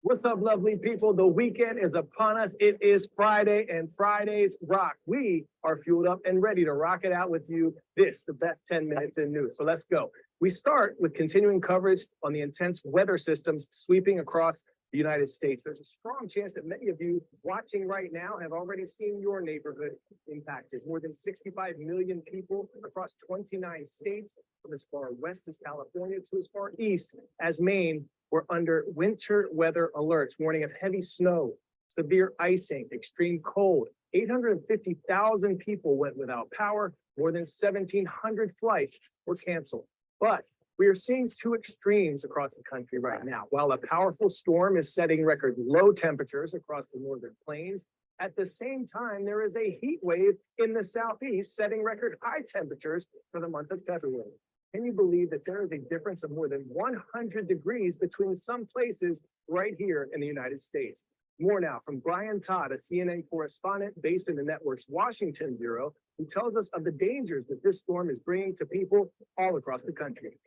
What's up, lovely people? The weekend is upon us. It is Friday, and Fridays rock. We are fueled up and ready to rock it out with you. The best 10 minutes in news. So let's go. We start with continuing coverage on the intense weather systems sweeping across the United States. There's a strong chance that many of you watching right now have already seen your neighborhood impacted. More than 65 million people across 29 states, from as far west as California to as far east as Maine, were under winter weather alerts, warning of heavy snow, severe icing, extreme cold. 850,000 people went without power. More than 1,700 flights were canceled. But we are seeing two extremes across the country right now. While a powerful storm is setting record low temperatures across the northern plains, at the same time, there is a heat wave in the southeast setting record high temperatures for the month of February. Can you believe that there is a difference of more than 100 degrees between some places right here in the United States? More now from Brian Todd, a CNN correspondent based in the network's Washington bureau, who tells us of the dangers that this storm is bringing to people all across the country.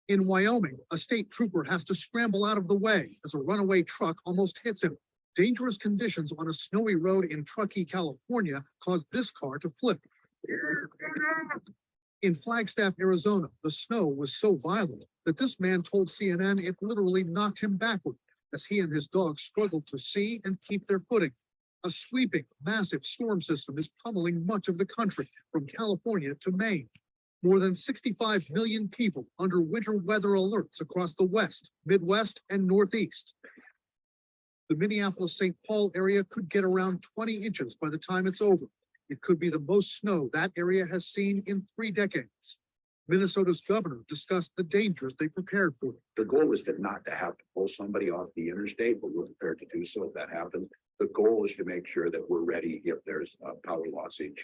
In Wyoming, a state trooper has to scramble out of the way as a runaway truck almost hits him. Dangerous conditions on a snowy road in Truckee, California, caused this car to flip. In Flagstaff, Arizona, the snow was so violent that this man told CNN it literally knocked him backward as he and his dog struggled to see and keep their footing. A sweeping, massive storm system is pummeling much of the country, from California to Maine. More than 65 million people under winter weather alerts across the West, Midwest, and Northeast. The Minneapolis-St. Paul area could get around 20 inches by the time it's over. It could be the most snow that area has seen in 3 decades. Minnesota's governor discussed the dangers they prepared for. The goal is not to have to pull somebody off the interstate, but we're prepared to do so if that happens. The goal is to make sure that we're ready if there's power lossage,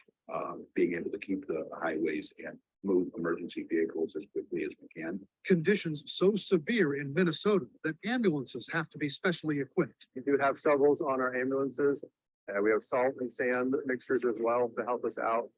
being able to keep the highways and move emergency vehicles as quickly as we can. Conditions so severe in Minnesota that ambulances have to be specially equipped. We do have shovels on our ambulances. We have salt and sand mixtures as well to help us out.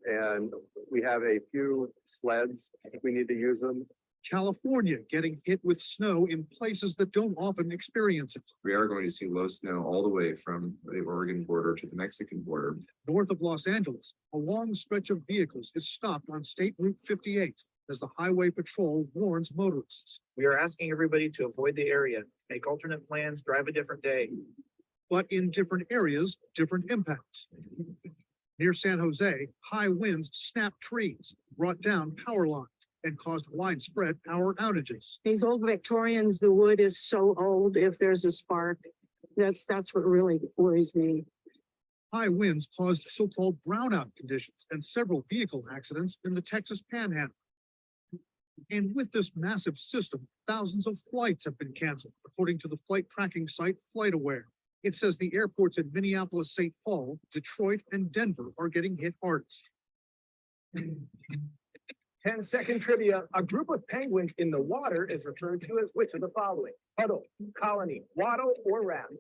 And we have a few sleds if we need to use them. California getting hit with snow in places that don't often experience it. We are going to see low snow all the way from the Oregon border to the Mexican border. North of Los Angeles, a long stretch of vehicles is stopped on State Route 58 as the Highway Patrol warns motorists. We are asking everybody to avoid the area, make alternate plans, drive a different day. But in different areas, different impacts. Near San Jose, high winds snapped trees, brought down power lines, and caused widespread power outages. These old Victorians, the wood is so old, if there's a spark, that's what really worries me. High winds caused so-called brownout conditions and several vehicle accidents in the Texas Panhandle. And with this massive system, thousands of flights have been canceled, according to the flight tracking site FlightAware. It says the airports in Minneapolis, St. Paul, Detroit, and Denver are getting hit hardest. 10-second trivia. A group of penguins in the water is referred to as which of the following? Huddle, colony, waddle, or raft?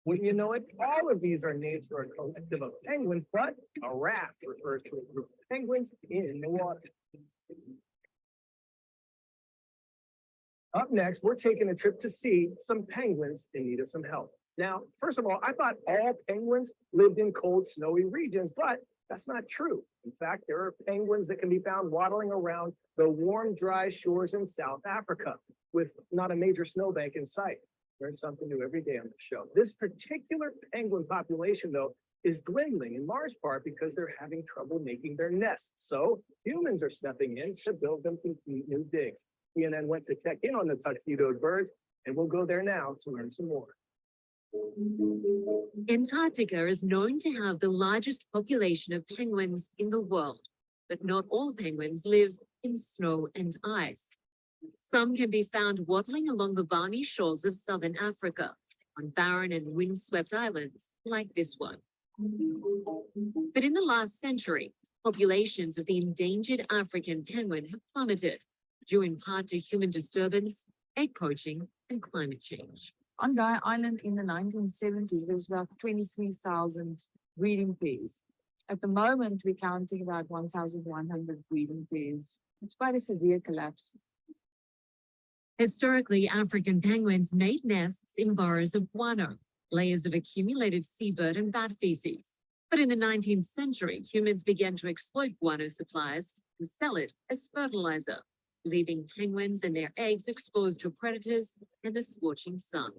Wouldn't you know it? All of these are names for a collective of penguins, but a raft refers to a group of penguins in the water. Up next, we're taking a trip to see some penguins in need of some help. Now, first of all, I thought all penguins lived in cold, snowy regions, but that's not true. In fact, there are penguins that can be found waddling around the warm, dry shores in South Africa with not a major snowbank in sight. Learn something new every day on the show. This particular penguin population, though, is dwindling in large part because they're having trouble making their nests. So humans are stepping in to build them complete new digs. CNN went to check in on the tuxedoed birds, and we'll go there now to learn some more. Antarctica is known to have the largest population of penguins in the world, but not all penguins live in snow and ice. Some can be found waddling along the balmy shores of southern Africa, on barren and windswept islands like this one. But in the last century, populations of the endangered African penguin have plummeted, due in part to human disturbance, egg poaching, and climate change. On Guy Island in the 1970s, there was about 23,000 breeding pairs. At the moment, we're counting about 1,100 breeding pairs. It's quite a severe collapse. Historically, African penguins made nests in burrows of guano, layers of accumulated seabird and bat feces. But in the 19th century, humans began to exploit guano supplies and sell it as fertilizer, leaving penguins and their eggs exposed to predators and the scorching sun.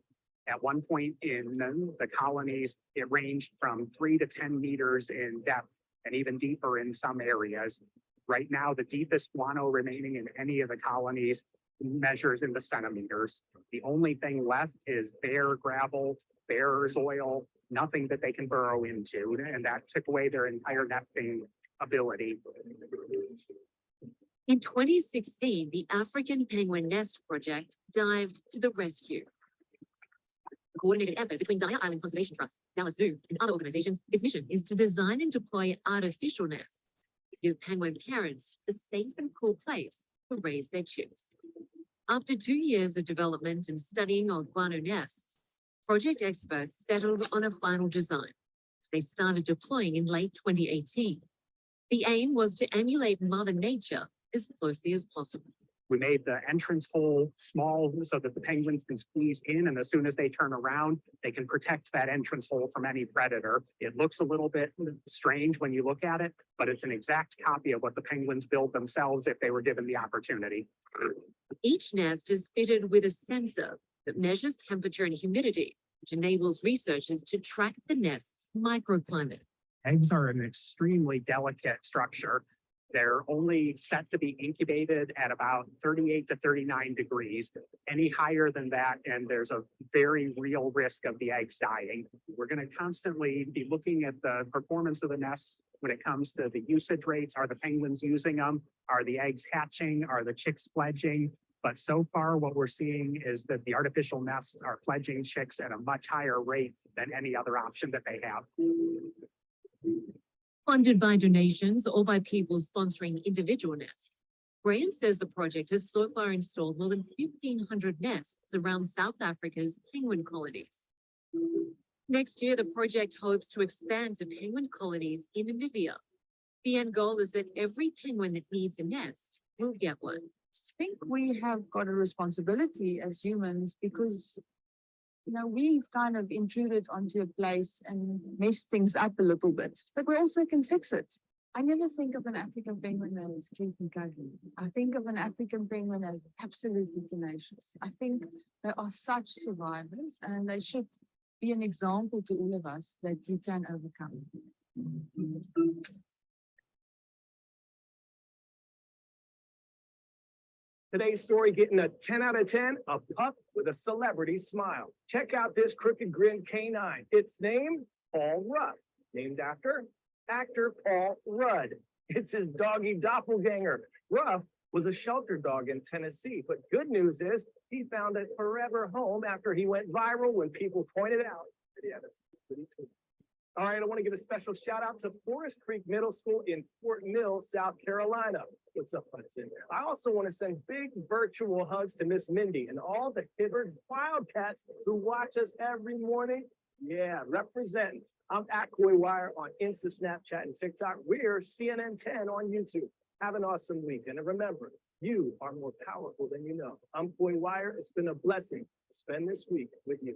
At one point in the colonies, it ranged from 3 to 10 meters in depth and even deeper in some areas. Right now, the deepest guano remaining in any of the colonies measures in the centimeters. The only thing left is bare gravel, bare soil, nothing that they can burrow into, and that took away their entire nesting ability. In 2016, the African Penguin Nest Project dived to the rescue. A coordinated effort between Guy Island Conservation Trust, Dallas Zoo, and other organizations, its mission is to design and deploy artificial nests to give penguin parents a safe and cool place to raise their chicks. After 2 years of development and studying on guano nests, project experts settled on a final design. They started deploying in late 2018. The aim was to emulate Mother Nature as closely as possible. We made the entrance hole small so that the penguins can squeeze in, and as soon as they turn around, they can protect that entrance hole from any predator. It looks a little bit strange when you look at it, but it's an exact copy of what the penguins build themselves if they were given the opportunity. Each nest is fitted with a sensor that measures temperature and humidity, which enables researchers to track the nest's microclimate. Eggs are an extremely delicate structure. They're only set to be incubated at about 38 to 39 degrees. Any higher than that, and there's a very real risk of the eggs dying. We're going to constantly be looking at the performance of the nests when it comes to the usage rates. Are the penguins using them? Are the eggs hatching? Are the chicks fledging? But so far, what we're seeing is that the artificial nests are fledging chicks at a much higher rate than any other option that they have. Funded by donations or by people sponsoring individual nests, Graham says the project has so far installed more than 1,500 nests around South Africa's penguin colonies. Next year, the project hopes to expand to penguin colonies in Namibia. The end goal is that every penguin that needs a nest will get one. I think we have got a responsibility as humans because, you know, we've kind of intruded onto a place and messed things up a little bit, but we also can fix it. I never think of an African penguin as cute and cuddly. I think of an African penguin as absolutely tenacious. I think they are such survivors and they should be an example to all of us that you can overcome. Today's story getting a 10 out of 10, a pup with a celebrity smile. Check out this crooked grin canine. Its name, Paul Ruff, named after actor Paul Rudd. It's his doggy doppelganger. Ruff was a shelter dog in Tennessee, but good news is he found a forever home after he went viral when people pointed out that he had a pretty tooth. All right, I want to give a special shout out to Forest Creek Middle School in Fort Mill, South Carolina. What's up, Hudson? I also want to send big virtual hugs to Miss Mindy and all the Hibbard Wildcats who watch us every morning. Yeah, representing. I'm at Coy Wire on Insta, Snapchat, and TikTok. We're CNN 10 on YouTube. Have an awesome week. And remember, you are more powerful than you know. I'm Coy Wire. It's been a blessing to spend this week with you.